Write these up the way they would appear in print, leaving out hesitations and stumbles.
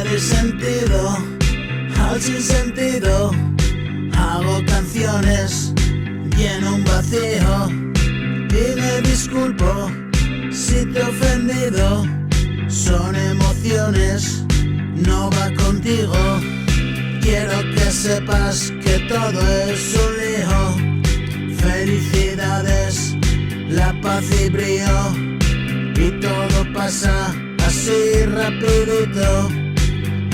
doy sentido al sinsentido. Hago canciones, lleno un vacío y me disculpo si te he ofendido. Son emociones, no va contigo. Quiero que sepas que todo es un lío. Felicidades, la paz y brío, y todo pasa así rapidito.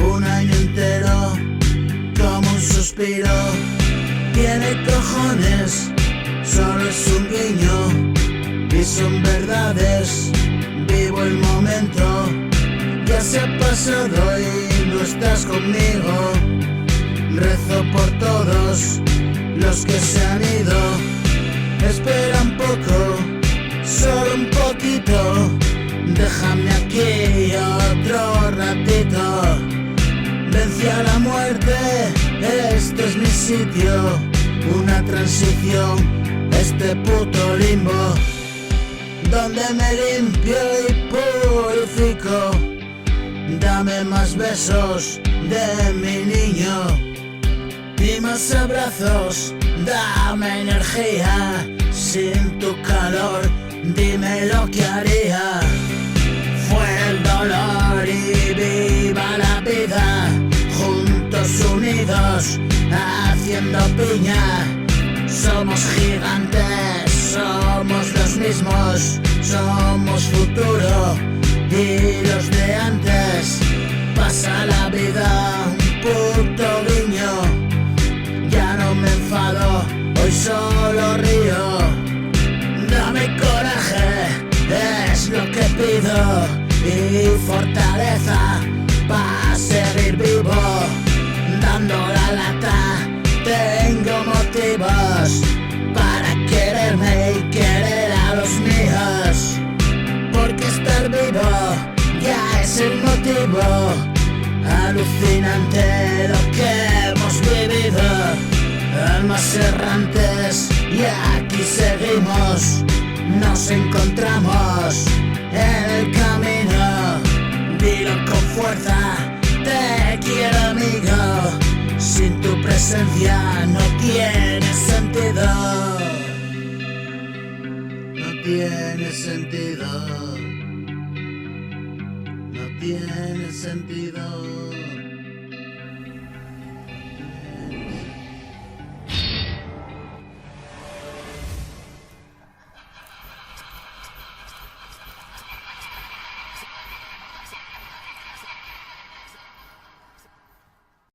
Un año entero como un suspiro. Tiene cojones, solo es un guiño y son verdades. Vivo el momento, ya se ha pasado y no estás conmigo. Rezo por todos los que se han ido. Espera un poco, solo un poquito. Déjame aquí otro ratito. Vencí a la muerte, este es mi sitio. Una transición, este puto limbo, donde me limpio y purifico. Dame más besos de mi niño y más abrazos, dame energía. Sin tu calor, dime lo que haría. Fue el dolor y viva la vida, juntos unidos, haciendo piña. Somos gigantes, somos los mismos, somos futuro y los de antes. Pasa la vida, un puto guiño. Ya no me enfado, hoy solo río. Dame coraje, es lo que pido, y fortaleza para seguir vivo. Dando la lata, tengo motivos para quererme y querer a los míos. Porque estar vivo ya es el motivo. Alucinante lo que hemos vivido. Almas errantes y aquí seguimos. Nos encontramos en el camino. Dilo con fuerza, te quiero amigo. Sin tu presencia no tiene sentido. No tiene sentido. No tiene sentido.